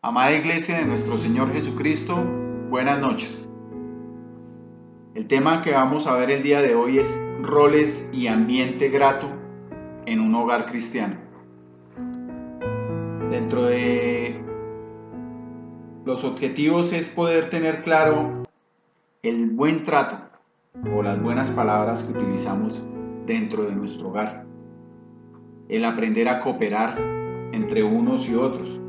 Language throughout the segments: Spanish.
Amada Iglesia de nuestro Señor Jesucristo, buenas noches. El tema que vamos a ver el día de hoy es roles y ambiente grato en un hogar cristiano. Dentro de los objetivos es poder tener claro el buen trato o las buenas palabras que utilizamos dentro de nuestro hogar. El aprender a cooperar entre unos y otros.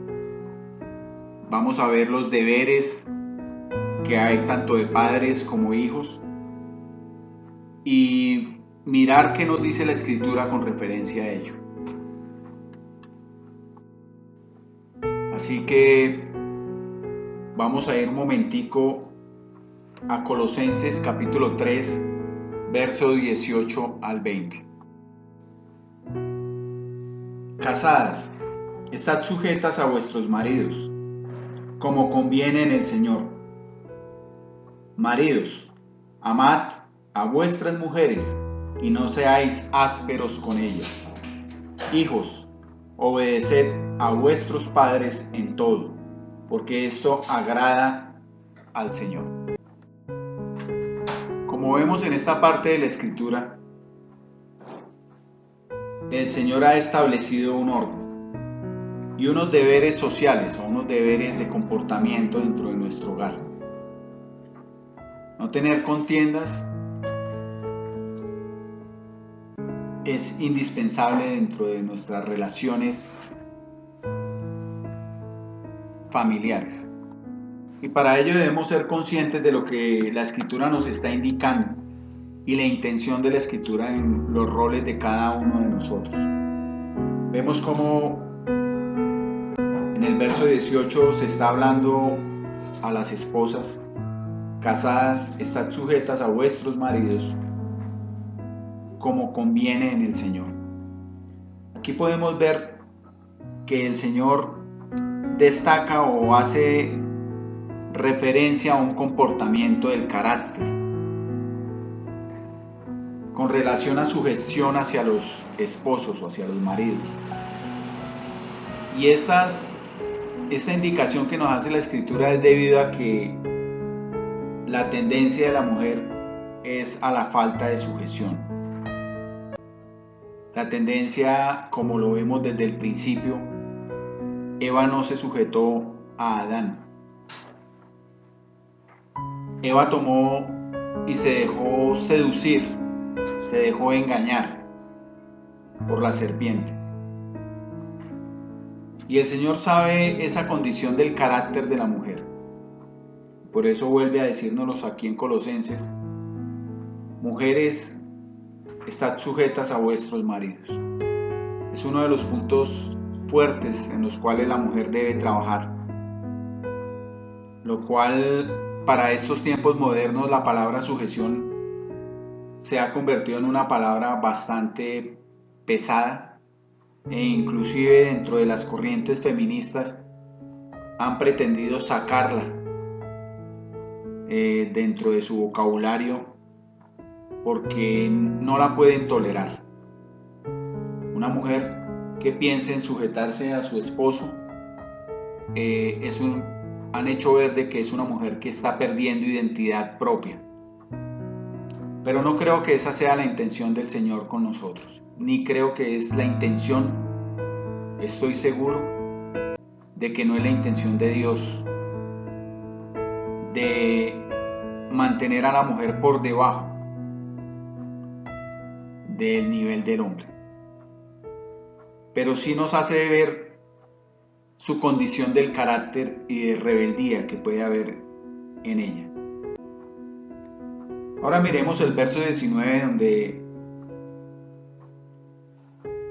Vamos a ver los deberes que hay tanto de padres como hijos y mirar qué nos dice la Escritura con referencia a ello. Así que vamos a ir un momentico a Colosenses capítulo 3, verso 18 al 20. Casadas, estad sujetas a vuestros maridos, como conviene en el Señor. Maridos, amad a vuestras mujeres y no seáis ásperos con ellas. Hijos, obedeced a vuestros padres en todo, porque esto agrada al Señor. Como vemos en esta parte de la Escritura, el Señor ha establecido un orden y unos deberes sociales o unos deberes de comportamiento dentro de nuestro hogar. No tener contiendas es indispensable dentro de nuestras relaciones familiares. Y para ello debemos ser conscientes de lo que la Escritura nos está indicando y la intención de la Escritura en los roles de cada uno de nosotros. Vemos cómo en el verso 18 se está hablando a las esposas: casadas, estad sujetas a vuestros maridos como conviene en el Señor. Aquí podemos ver que el Señor destaca o hace referencia a un comportamiento del carácter con relación a su gestión hacia los esposos o hacia los maridos. Y esta indicación que nos hace la Escritura es debido a que la tendencia de la mujer es a la falta de sujeción. La tendencia, como lo vemos desde el principio, Eva no se sujetó a Adán. Eva tomó y se dejó seducir, se dejó engañar por la serpiente. Y el Señor sabe esa condición del carácter de la mujer. Por eso vuelve a decírnoslos aquí en Colosenses: mujeres, estad sujetas a vuestros maridos. Es uno de los puntos fuertes en los cuales la mujer debe trabajar, lo cual para estos tiempos modernos la palabra sujeción se ha convertido en una palabra bastante pesada, e inclusive dentro de las corrientes feministas han pretendido sacarla dentro de su vocabulario porque no la pueden tolerar. Una mujer que piense en sujetarse a su esposo han hecho ver de que es una mujer que está perdiendo identidad propia. Pero no creo que esa sea la intención del Señor con nosotros, ni creo que es la intención, estoy seguro de que no es la intención de Dios de mantener a la mujer por debajo del nivel del hombre. Pero sí nos hace ver su condición del carácter y de rebeldía que puede haber en ella. Ahora miremos el verso 19, donde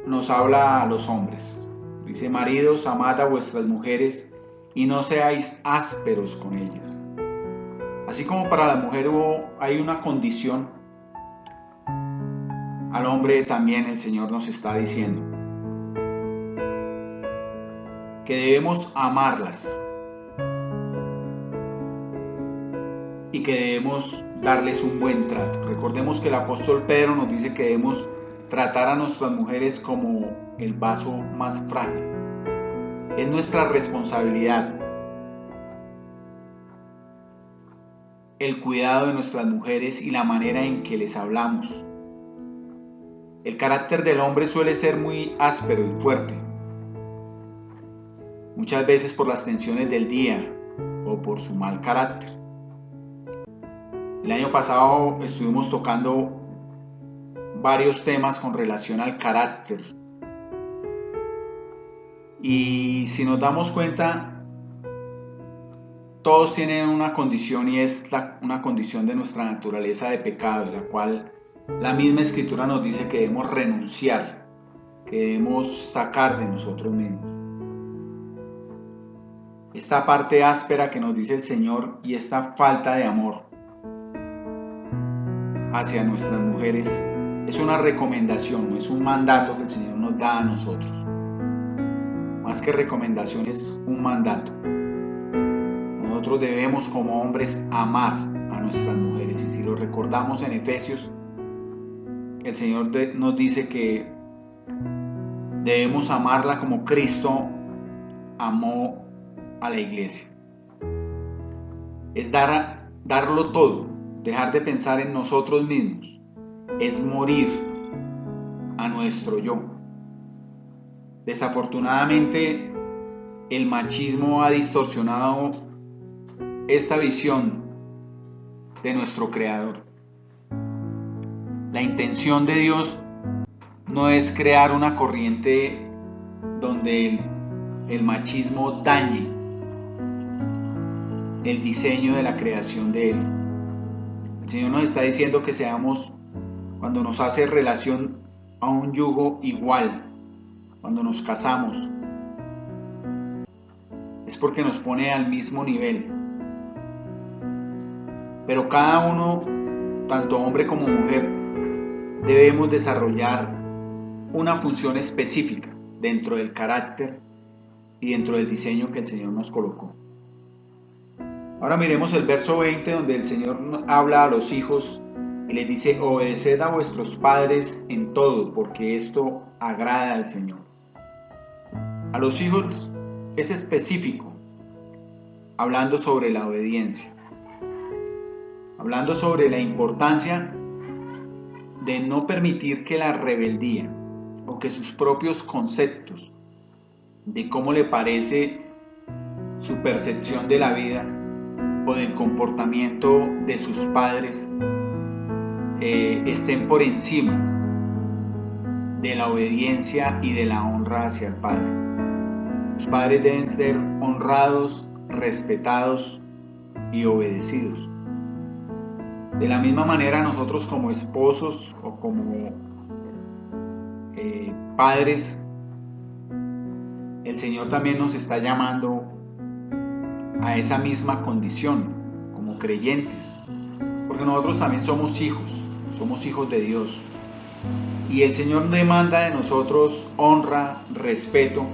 nos habla a los hombres. Dice: maridos, amad a vuestras mujeres y no seáis ásperos con ellas. Así como para la mujer hay una condición, al hombre también el Señor nos está diciendo que debemos amarlas y que debemos darles un buen trato. Recordemos que el apóstol Pedro nos dice que debemos tratar a nuestras mujeres como el vaso más frágil. Es nuestra responsabilidad el cuidado de nuestras mujeres y la manera en que les hablamos. El carácter del hombre suele ser muy áspero y fuerte, muchas veces por las tensiones del día o por su mal carácter. El año pasado estuvimos tocando varios temas con relación al carácter. Y si nos damos cuenta, todos tienen una condición y es una condición de nuestra naturaleza de pecado, la cual la misma Escritura nos dice que debemos renunciar, que debemos sacar de nosotros mismos. Esta parte áspera que nos dice el Señor y esta falta de amor hacia nuestras mujeres es una recomendación, no es un mandato que el Señor nos da a nosotros. Más que recomendación es un mandato. Nosotros debemos como hombres amar a nuestras mujeres, y si lo recordamos en Efesios, el Señor nos dice que debemos amarla como Cristo amó a la iglesia. Es darlo todo, dejar de pensar en nosotros mismos, es morir a nuestro yo. Desafortunadamente, el machismo ha distorsionado esta visión de nuestro Creador. La intención de Dios no es crear una corriente donde el machismo dañe el diseño de la creación de Él. El Señor nos está diciendo que seamos, cuando nos hace relación a un yugo igual, cuando nos casamos, es porque nos pone al mismo nivel. Pero cada uno, tanto hombre como mujer, debemos desarrollar una función específica dentro del carácter y dentro del diseño que el Señor nos colocó. Ahora miremos el verso 20, donde el Señor habla a los hijos y les dice: obedeced a vuestros padres en todo, porque esto agrada al Señor. A los hijos es específico, hablando sobre la obediencia, hablando sobre la importancia de no permitir que la rebeldía o que sus propios conceptos de cómo le parece su percepción de la vida o del comportamiento de sus padres estén por encima de la obediencia y de la honra hacia el Padre. Los padres deben ser honrados, respetados y obedecidos. De la misma manera, nosotros como esposos o como padres, el Señor también nos está llamando a esa misma condición como creyentes, porque nosotros también somos hijos de Dios, y el Señor demanda de nosotros honra, respeto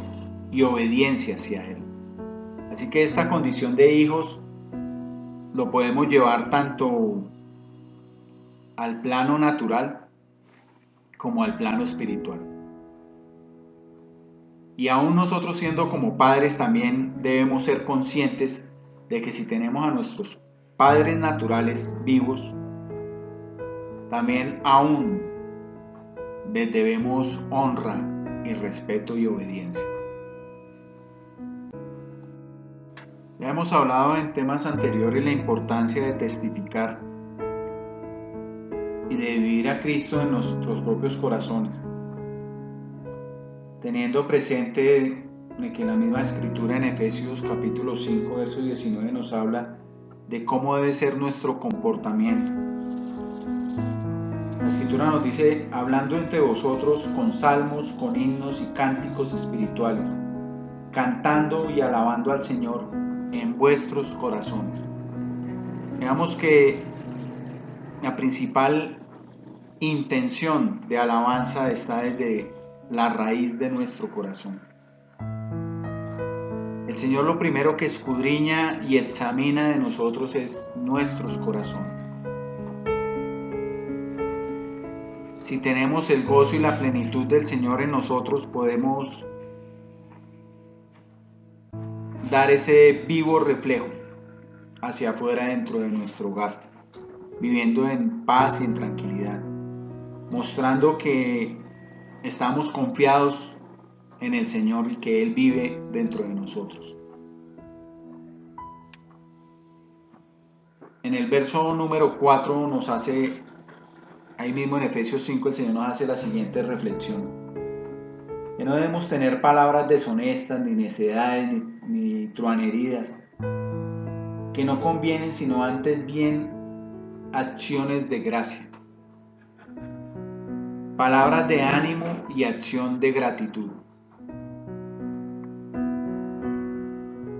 y obediencia hacia Él. Así que esta condición de hijos lo podemos llevar tanto al plano natural como al plano espiritual. Y aún nosotros, siendo como padres, también debemos ser conscientes de que si tenemos a nuestros padres naturales vivos, también aún les debemos honra y respeto y obediencia. Ya hemos hablado en temas anteriores la importancia de testificar y de vivir a Cristo en nuestros propios corazones, teniendo presente de que la misma Escritura en Efesios capítulo 5, verso 19 nos habla de cómo debe ser nuestro comportamiento. La Escritura nos dice: hablando entre vosotros con salmos, con himnos y cánticos espirituales, cantando y alabando al Señor en vuestros corazones. Veamos que la principal intención de alabanza está desde la raíz de nuestro corazón. El Señor lo primero que escudriña y examina de nosotros es nuestros corazones. Si tenemos el gozo y la plenitud del Señor en nosotros, podemos dar ese vivo reflejo hacia afuera dentro de nuestro hogar, viviendo en paz y en tranquilidad, mostrando que estamos confiados en el Señor y que Él vive dentro de nosotros. En el verso número 4 nos hace, ahí mismo en Efesios 5, el Señor nos hace la siguiente reflexión: que no debemos tener palabras deshonestas, ni necedades, ni truanerías, que no convienen, sino antes bien acciones de gracia, palabras de ánimo y acción de gratitud.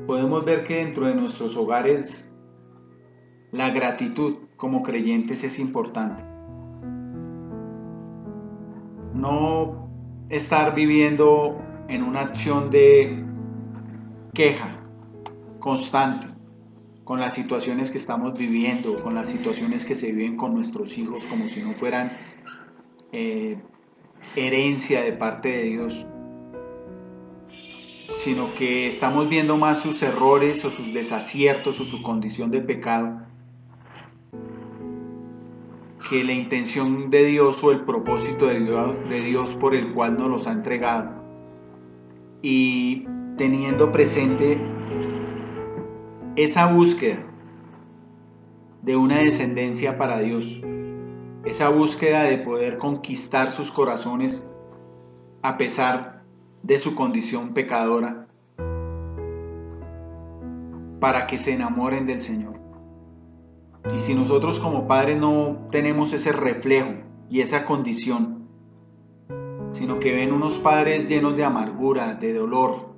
Podemos ver que dentro de nuestros hogares la gratitud como creyentes es importante. No estar viviendo en una acción de queja constante con las situaciones que estamos viviendo, con las situaciones que se viven con nuestros hijos, como si no fueran herencia de parte de Dios, sino que estamos viendo más sus errores o sus desaciertos o su condición de pecado que la intención de Dios o el propósito de Dios por el cual nos los ha entregado. Y teniendo presente esa búsqueda de una descendencia para Dios, esa búsqueda de poder conquistar sus corazones a pesar de su condición pecadora, para que se enamoren del Señor. Y si nosotros como padres no tenemos ese reflejo y esa condición, sino que ven unos padres llenos de amargura, de dolor,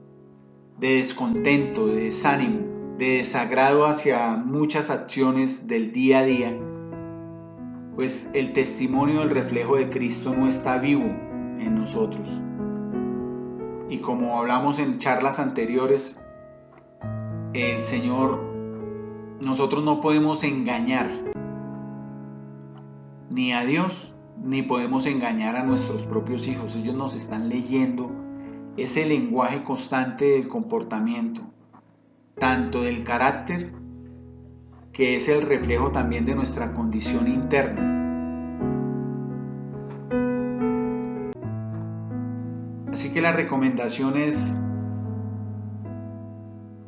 de descontento, de desánimo, de desagrado hacia muchas acciones del día a día, pues el testimonio del reflejo de Cristo no está vivo en nosotros. Y como hablamos en charlas anteriores, el Señor, nosotros no podemos engañar ni a Dios, ni podemos engañar a nuestros propios hijos. Ellos nos están leyendo ese lenguaje constante del comportamiento, tanto del carácter, que es el reflejo también de nuestra condición interna. Así que la recomendación es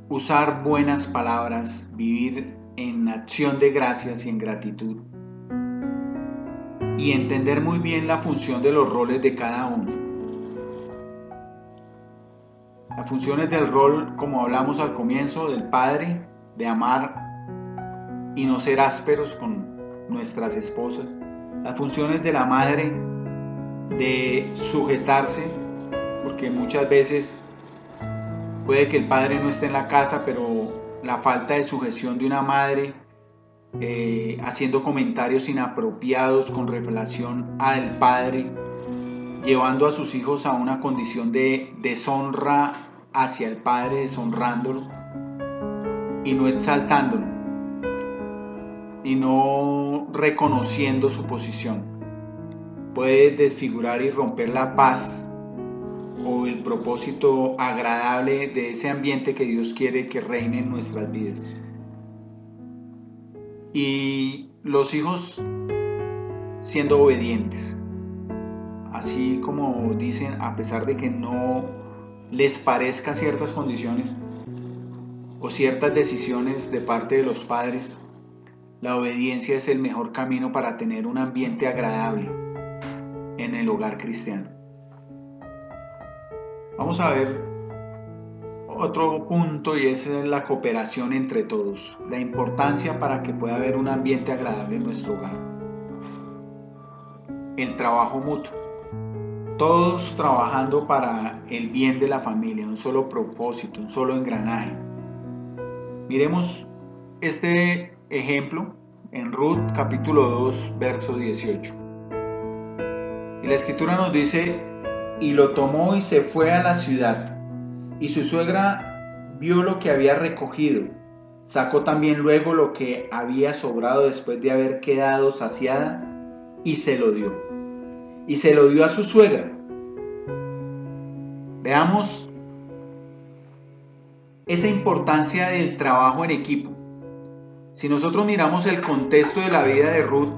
usar buenas palabras, vivir en acción de gracias y en gratitud, y entender muy bien la función de los roles de cada uno. Las funciones del rol, como hablamos al comienzo, del padre, de amar y no ser ásperos con nuestras esposas. Las funciones de la madre, de sujetarse, porque muchas veces puede que el padre no esté en la casa, pero la falta de sujeción de una madre, haciendo comentarios inapropiados con relación al padre, llevando a sus hijos a una condición de deshonra hacia el padre, deshonrándolo y no exaltándolo y no reconociendo su posición, puede desfigurar y romper la paz o el propósito agradable de ese ambiente que Dios quiere que reine en nuestras vidas. Y los hijos siendo obedientes, así como dicen, a pesar de que no les parezca ciertas condiciones o ciertas decisiones de parte de los padres, la obediencia es el mejor camino para tener un ambiente agradable en el hogar cristiano. Vamos a ver otro punto, y es la cooperación entre todos, la importancia para que pueda haber un ambiente agradable en nuestro hogar. El trabajo mutuo, todos trabajando para el bien de la familia, un solo propósito, un solo engranaje. Miremos este ejemplo en Ruth capítulo 2 verso 18. Y la escritura nos dice: y lo tomó y se fue a la ciudad, y su suegra vio lo que había recogido, sacó también luego lo que había sobrado después de haber quedado saciada, y se lo dio. Y se lo dio a su suegra. Veamos esa importancia del trabajo en equipo. Si nosotros miramos el contexto de la vida de Ruth,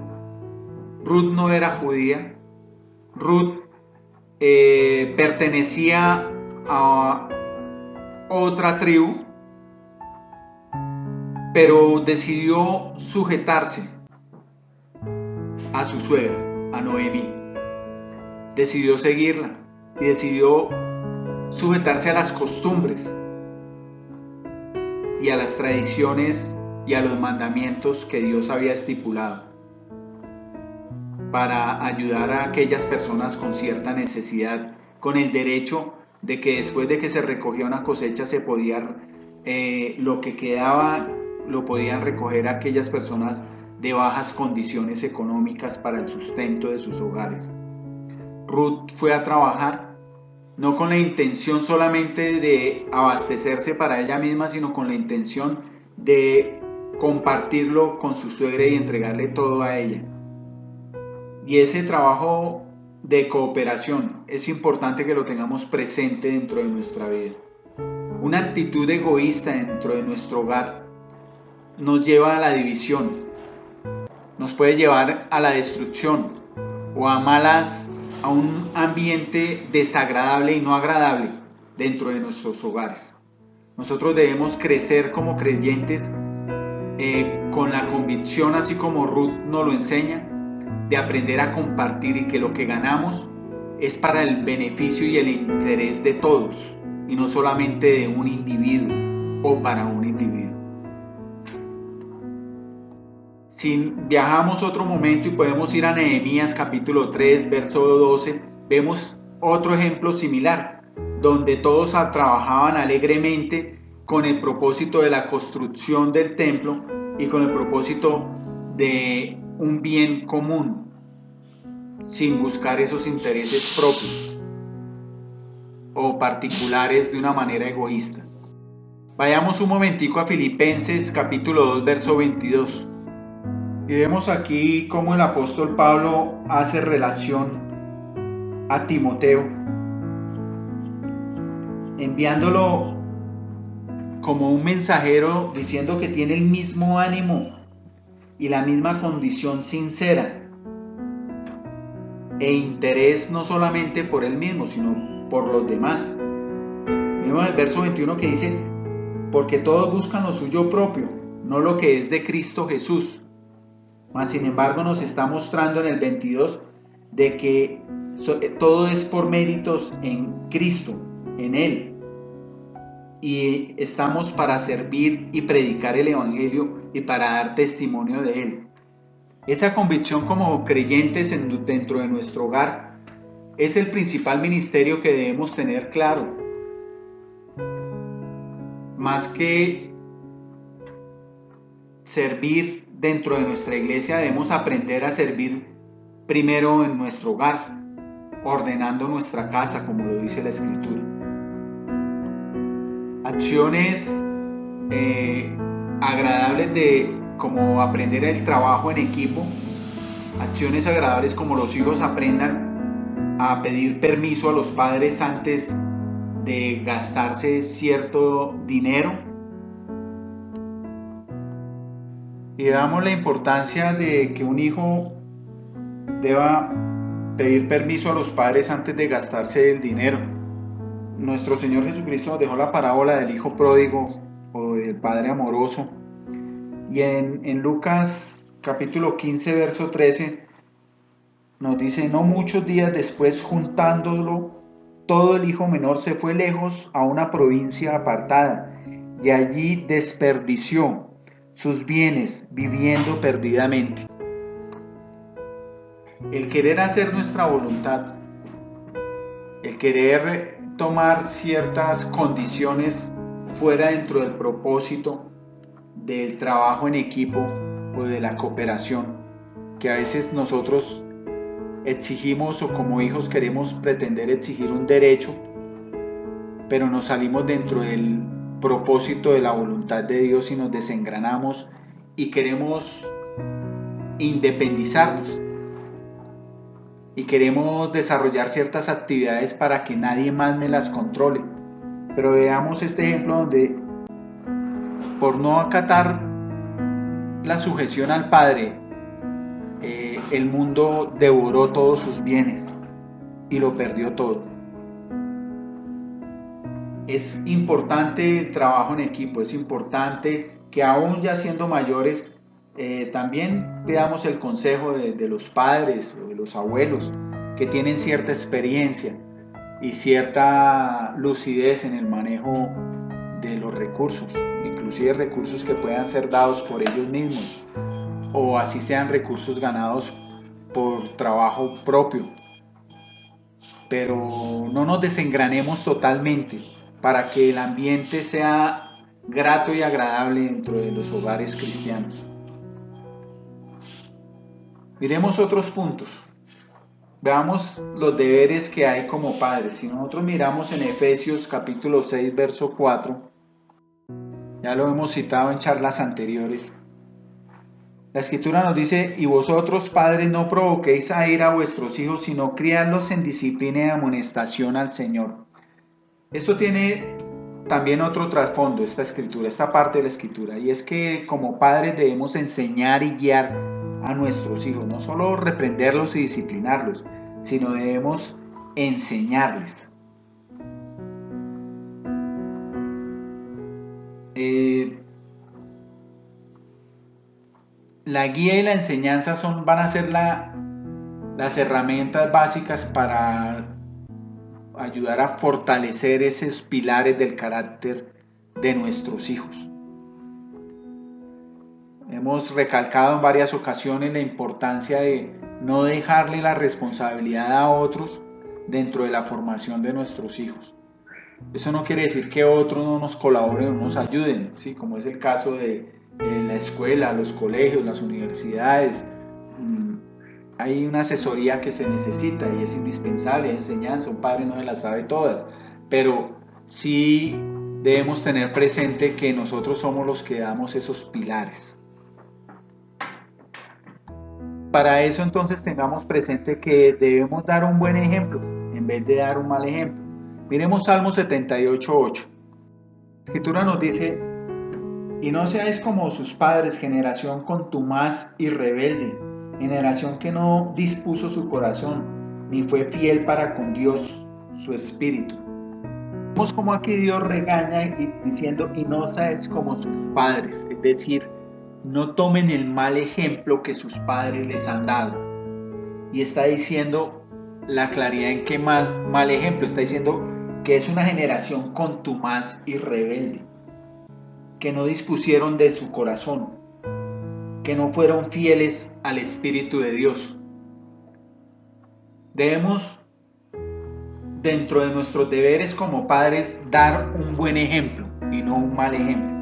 Ruth no era judía, Ruth pertenecía a otra tribu, pero decidió sujetarse a su suegra, a Noemí. Decidió seguirla y decidió sujetarse a las costumbres y a las tradiciones y a los mandamientos que Dios había estipulado para ayudar a aquellas personas con cierta necesidad, con el derecho de que después de que se recogía una cosecha se podía, lo que quedaba lo podían recoger aquellas personas de bajas condiciones económicas para el sustento de sus hogares. Ruth fue a trabajar no con la intención solamente de abastecerse para ella misma, sino con la intención de compartirlo con su suegra y entregarle todo a ella. Y ese trabajo de cooperación es importante que lo tengamos presente dentro de nuestra vida. Una actitud egoísta dentro de nuestro hogar nos lleva a la división, nos puede llevar a la destrucción o a un ambiente desagradable y no agradable dentro de nuestros hogares. Nosotros debemos crecer como creyentes con la convicción, así como Ruth nos lo enseña, de aprender a compartir y que lo que ganamos es para el beneficio y el interés de todos y no solamente de un individuo o para un individuo. Si viajamos otro momento y podemos ir a Nehemías capítulo 3, verso 12, vemos otro ejemplo similar, donde todos trabajaban alegremente con el propósito de la construcción del templo y con el propósito de un bien común, sin buscar esos intereses propios o particulares de una manera egoísta. Vayamos un momentico a Filipenses capítulo 2, verso 22. Y vemos aquí cómo el apóstol Pablo hace relación a Timoteo, enviándolo como un mensajero diciendo que tiene el mismo ánimo y la misma condición sincera e interés no solamente por él mismo, sino por los demás. Vemos el verso 21 que dice, porque todos buscan lo suyo propio, no lo que es de Cristo Jesús. Mas sin embargo nos está mostrando en el 22 de que todo es por méritos en Cristo, en Él. Y estamos para servir y predicar el Evangelio y para dar testimonio de Él. Esa convicción como creyentes dentro de nuestro hogar es el principal ministerio que debemos tener claro. Más que servir dentro de nuestra iglesia, debemos aprender a servir primero en nuestro hogar, ordenando nuestra casa, como lo dice la Escritura. Acciones agradables de como aprender el trabajo en equipo, acciones agradables como los hijos aprendan a pedir permiso a los padres antes de gastarse cierto dinero. Y veamos la importancia de que un hijo deba pedir permiso a los padres antes de gastarse el dinero. Nuestro Señor Jesucristo nos dejó la parábola del hijo pródigo o del padre amoroso. Y en Lucas capítulo 15, verso 13, nos dice, no muchos días después, juntándolo, todo el hijo menor se fue lejos a una provincia apartada y allí desperdició sus bienes viviendo perdidamente. El querer hacer nuestra voluntad, el querer tomar ciertas condiciones fuera dentro del propósito del trabajo en equipo o de la cooperación, que a veces nosotros exigimos o como hijos queremos pretender exigir un derecho, pero nos salimos dentro del propósito de la voluntad de Dios y nos desengranamos y queremos independizarnos y queremos desarrollar ciertas actividades para que nadie más me las controle. Pero veamos este ejemplo donde por no acatar la sujeción al Padre, el mundo devoró todos sus bienes y lo perdió todo. Es importante el trabajo en equipo, es importante que aún ya siendo mayores, también pidamos el consejo de los padres o de los abuelos que tienen cierta experiencia y cierta lucidez en el manejo de los recursos, inclusive recursos que puedan ser dados por ellos mismos o así sean recursos ganados por trabajo propio. Pero no nos desengranemos totalmente para que el ambiente sea grato y agradable dentro de los hogares cristianos. Miremos otros puntos. Veamos los deberes que hay como padres. Si nosotros miramos en Efesios capítulo 6, verso 4, ya lo hemos citado en charlas anteriores, la Escritura nos dice: y vosotros, padres, no provoquéis a ira a vuestros hijos, sino criadlos en disciplina y amonestación al Señor. Esto tiene también otro trasfondo, esta escritura, esta parte de la escritura, y es que como padres debemos enseñar y guiar a nuestros hijos, no solo reprenderlos y disciplinarlos, sino debemos enseñarles. La guía y la enseñanza van a ser las herramientas básicas para ayudar a fortalecer esos pilares del carácter de nuestros hijos. Hemos recalcado en varias ocasiones la importancia de no dejarle la responsabilidad a otros dentro de la formación de nuestros hijos. Eso no quiere decir que otros no nos colaboren o nos ayuden, ¿sí? Como es el caso de la escuela, los colegios, las universidades. Hay una asesoría que se necesita y es indispensable, hay enseñanza, un padre no se las sabe todas, pero sí debemos tener presente que nosotros somos los que damos esos pilares. Para eso entonces tengamos presente que debemos dar un buen ejemplo en vez de dar un mal ejemplo. Miremos Salmo 78:8. La Escritura nos dice: y no seáis como sus padres, generación contumaz y rebelde, generación que no dispuso su corazón, ni fue fiel para con Dios, su espíritu. Vemos como aquí Dios regaña diciendo: y no seáis como sus padres, es decir, no tomen el mal ejemplo que sus padres les han dado. Y está diciendo la claridad en qué más mal ejemplo, está diciendo que es una generación contumaz y rebelde, que no dispusieron de su corazón, que no fueron fieles al Espíritu de Dios. Debemos, dentro de nuestros deberes como padres, dar un buen ejemplo y no un mal ejemplo.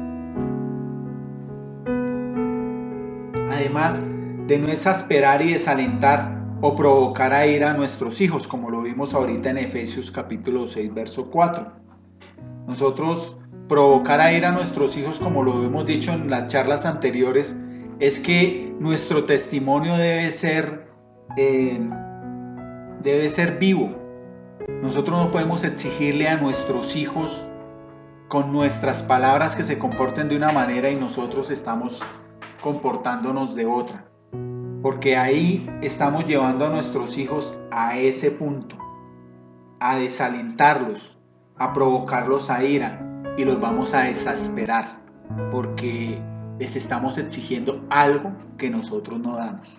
Además de no exasperar y desalentar o provocar a ira a nuestros hijos, como lo vimos ahorita en Efesios capítulo 6, verso 4. Nosotros provocar a ira a nuestros hijos, como lo hemos dicho en las charlas anteriores, es que nuestro testimonio debe ser vivo. Nosotros no podemos exigirle a nuestros hijos con nuestras palabras que se comporten de una manera y nosotros estamos comportándonos de otra, porque ahí estamos llevando a nuestros hijos a ese punto, a desalentarlos, a provocarlos a ira, y los vamos a exasperar porque les estamos exigiendo algo que nosotros no damos.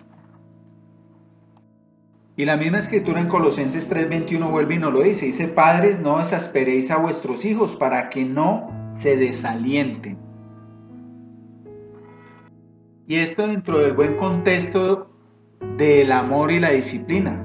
Y la misma escritura en Colosenses 3:21 vuelve y nos lo dice: padres, no exasperéis a vuestros hijos para que no se desalienten. Y esto dentro del buen contexto del amor y la disciplina.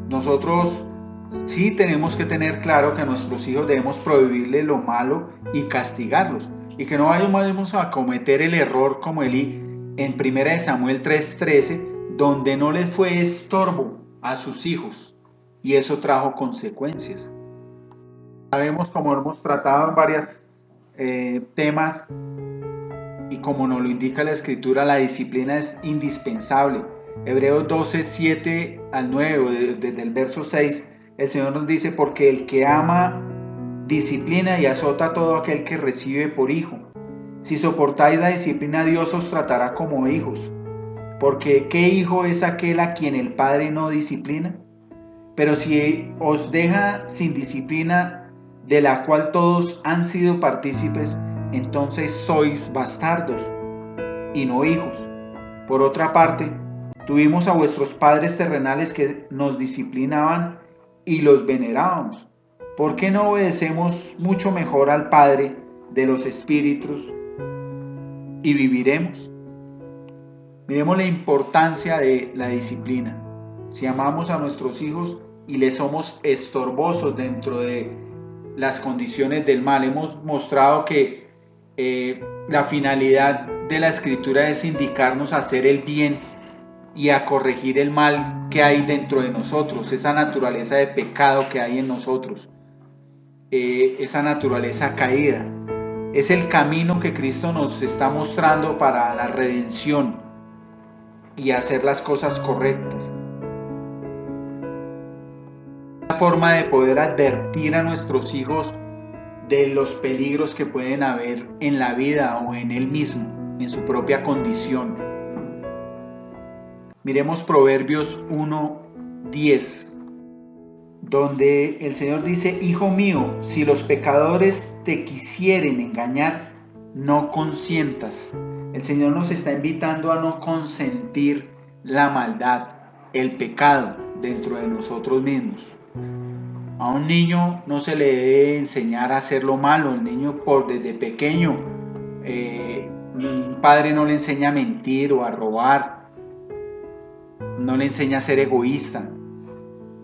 Nosotros sí tenemos que tener claro que a nuestros hijos debemos prohibirles lo malo y castigarlos, y que no vayamos a cometer el error como Elí en 1 Samuel 3:13, donde no les fue estorbo a sus hijos y eso trajo consecuencias. Sabemos, como hemos tratado en varios temas y como nos lo indica la escritura, la disciplina es indispensable. Hebreos 12:7 al 9, desde el verso 6, el Señor nos dice: porque el que ama disciplina y azota a todo aquel que recibe por hijo. Si soportáis la disciplina, Dios os tratará como hijos. Porque ¿qué hijo es aquel a quien el Padre no disciplina? Pero si os deja sin disciplina, de la cual todos han sido partícipes, entonces sois bastardos y no hijos. Por otra parte, tuvimos a vuestros padres terrenales que nos disciplinaban y los venerábamos. ¿Por qué no obedecemos mucho mejor al Padre de los espíritus y viviremos? Miremos la importancia de la disciplina. Si amamos a nuestros hijos y les somos estorbosos dentro de las condiciones del mal, hemos mostrado que la finalidad de la escritura es indicarnos a hacer el bien y a corregir el mal que hay dentro de nosotros, esa naturaleza de pecado que hay en nosotros, esa naturaleza caída. Es el camino que Cristo nos está mostrando para la redención y hacer las cosas correctas. Una forma de poder advertir a nuestros hijos de los peligros que pueden haber en la vida o en él mismo, en su propia condición. Miremos Proverbios 1:10, donde el Señor dice: Hijo mío, si los pecadores te quisieren engañar, no consientas. El Señor nos está invitando a no consentir la maldad, el pecado dentro de nosotros mismos. A un niño no se le debe enseñar a hacer lo malo. El niño desde pequeño, un padre no le enseña a mentir o a robar, no le enseña a ser egoísta.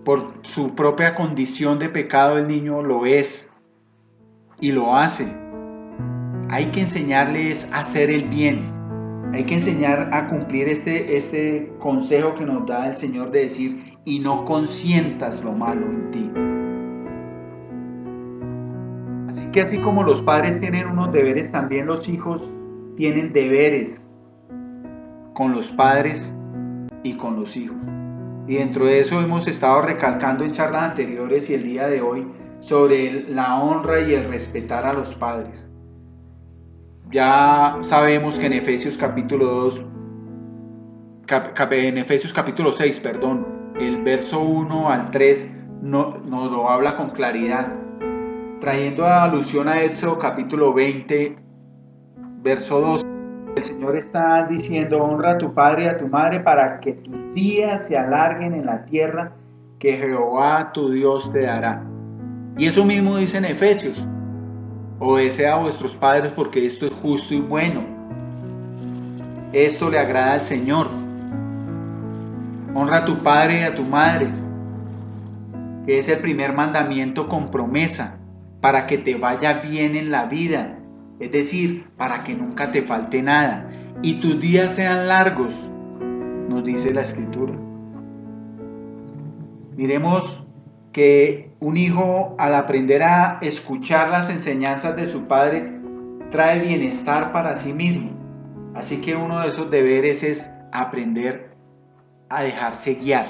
Por su propia condición de pecado el niño lo es y lo hace. Hay que enseñarles a hacer el bien. Hay que enseñar a cumplir este consejo que nos da el Señor de decir: y no consientas lo malo en ti. Así que así como los padres tienen unos deberes, también los hijos tienen deberes con los padres y con los hijos. Y dentro de eso hemos estado recalcando en charlas anteriores y el día de hoy sobre la honra y el respetar a los padres. Ya sabemos que en Efesios capítulo 6, el verso 1 al 3 nos lo habla con claridad, trayendo alusión a Éxodo capítulo 20, verso 2. El Señor está diciendo: honra a tu padre y a tu madre para que tus días se alarguen en la tierra que Jehová tu Dios te dará. Y eso mismo dice en Efesios: obedeced a vuestros padres porque esto es justo y bueno. Esto le agrada al Señor. Honra a tu padre y a tu madre, que es el primer mandamiento con promesa, para que te vaya bien en la vida, es decir, para que nunca te falte nada y tus días sean largos, nos dice la Escritura. Miremos que un hijo, al aprender a escuchar las enseñanzas de su padre, trae bienestar para sí mismo. Así que uno de esos deberes es aprender a dejarse guiar,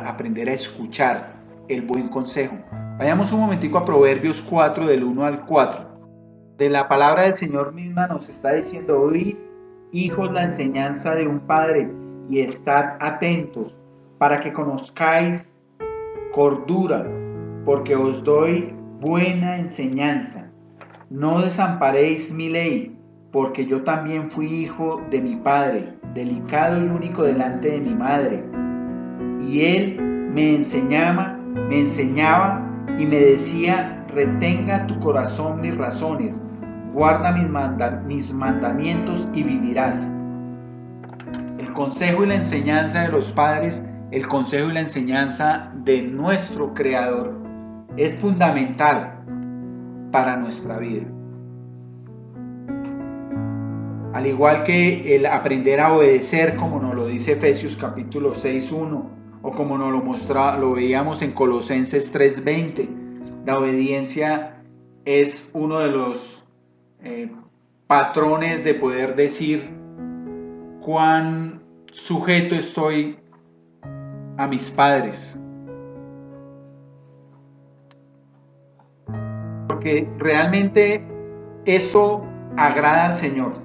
aprender a escuchar el buen consejo. Vayamos un momentico a Proverbios 4, del 1 al 4. De la palabra del Señor misma nos está diciendo: oíd, hijos, la enseñanza de un padre, y estad atentos, para que conozcáis cordura, porque os doy buena enseñanza. No desamparéis mi ley, porque yo también fui hijo de mi padre, delicado y único delante de mi madre. Y él me enseñaba y me decía: retenga tu corazón mis razones, guarda mis mandamientos y vivirás. El consejo y la enseñanza de los padres, el consejo y la enseñanza de nuestro Creador, es fundamental para nuestra vida. Al igual que el aprender a obedecer, como nos lo dice Efesios capítulo 6:1, o como nos lo veíamos en Colosenses 3:20, la obediencia es uno de los patrones de poder decir cuán sujeto estoy a mis padres. Porque realmente esto agrada al Señor.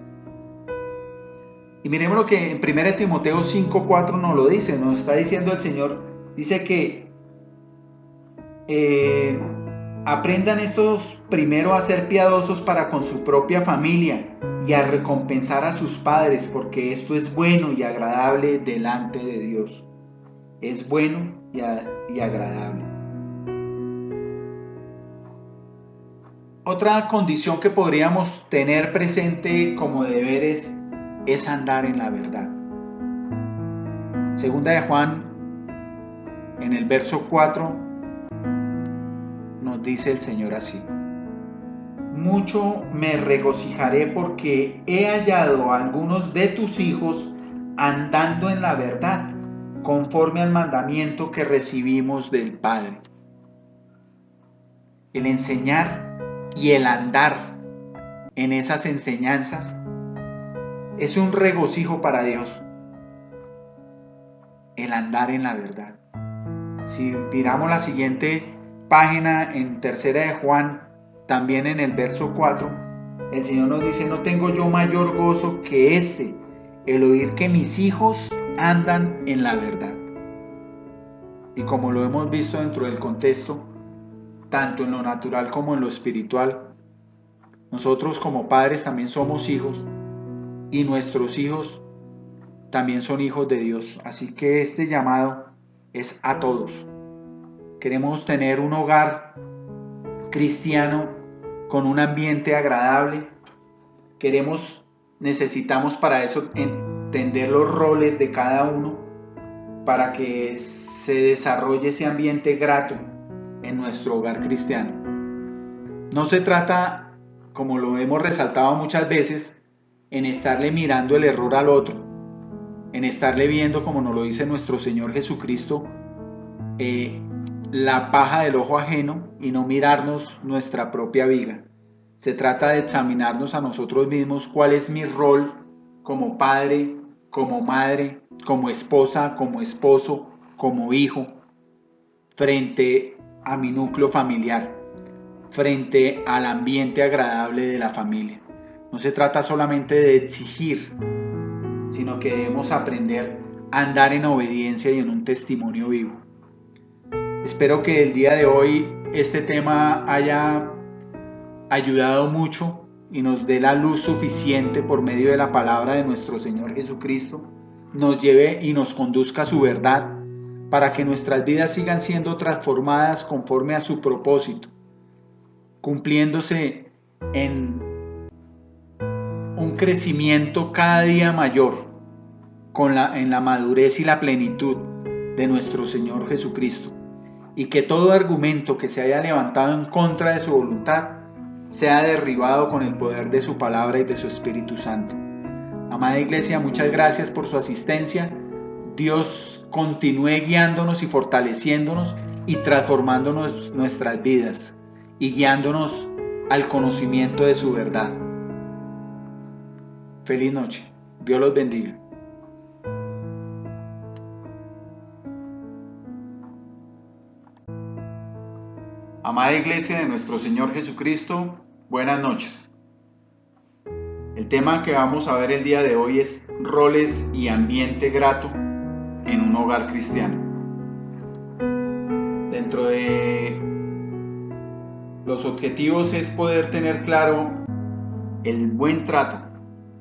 Y miremos lo que en 1 Timoteo 5:4 nos lo dice, nos está diciendo el Señor, dice que aprendan estos primero a ser piadosos para con su propia familia y a recompensar a sus padres, porque esto es bueno y agradable delante de Dios. Es bueno y agradable. Otra condición que podríamos tener presente como deberes es andar en la verdad. Segunda de Juan, en el verso 4, nos dice el Señor así: mucho me regocijaré porque he hallado a algunos de tus hijos andando en la verdad, conforme al mandamiento que recibimos del Padre. El enseñar y el andar en esas enseñanzas es un regocijo para Dios. El andar en la verdad. Si miramos la siguiente página en Tercera de Juan, también en el verso 4, el Señor nos dice: no tengo yo mayor gozo que este, el oír que mis hijos andan en la verdad. Y como lo hemos visto dentro del contexto, tanto en lo natural como en lo espiritual, nosotros como padres también somos hijos y nuestros hijos también son hijos de Dios. Así que este llamado es a todos. Queremos tener un hogar cristiano con un ambiente agradable. Necesitamos para eso entender los roles de cada uno para que se desarrolle ese ambiente grato en nuestro hogar cristiano. No se trata, como lo hemos resaltado muchas veces, en estarle mirando el error al otro, en estarle viendo, como nos lo dice nuestro Señor Jesucristo, la paja del ojo ajeno y no mirarnos nuestra propia viga. Se trata de examinarnos a nosotros mismos cuál es mi rol como padre, como madre, como esposa, como esposo, como hijo, frente a mi núcleo familiar, frente al ambiente agradable de la familia. No se trata solamente de exigir, sino que debemos aprender a andar en obediencia y en un testimonio vivo. Espero que el día de hoy este tema haya ayudado mucho y nos dé la luz suficiente por medio de la palabra de nuestro Señor Jesucristo, nos lleve y nos conduzca a su verdad, para que nuestras vidas sigan siendo transformadas conforme a su propósito, cumpliéndose en un crecimiento cada día mayor en la madurez y la plenitud de nuestro Señor Jesucristo, y que todo argumento que se haya levantado en contra de su voluntad sea derribado con el poder de su palabra y de su Espíritu Santo. Amada Iglesia, muchas gracias por su asistencia. Dios continúe guiándonos y fortaleciéndonos y transformándonos nuestras vidas y guiándonos al conocimiento de su verdad. Feliz noche. Dios los bendiga. Amada Iglesia de nuestro Señor Jesucristo, buenas noches. El tema que vamos a ver el día de hoy es roles y ambiente grato en un hogar cristiano. Dentro de los objetivos es poder tener claro el buen trato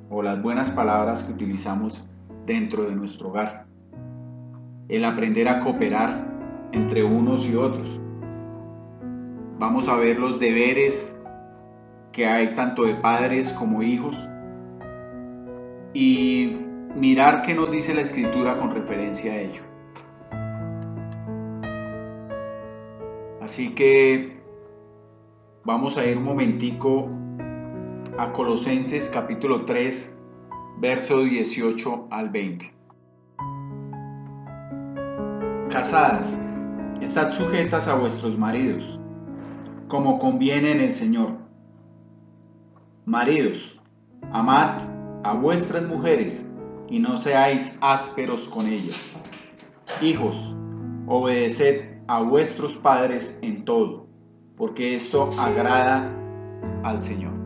o las buenas palabras que utilizamos dentro de nuestro hogar. El aprender a cooperar entre unos y otros. Vamos a ver los deberes que hay tanto de padres como hijos y mirar qué nos dice la Escritura con referencia a ello. Así que vamos a ir un momentico a Colosenses capítulo 3, verso 18 al 20. Casadas, estad sujetas a vuestros maridos, como conviene en el Señor. Maridos, amad a vuestras mujeres y no seáis ásperos con ellas. Hijos, obedeced a vuestros padres en todo, porque esto agrada al Señor.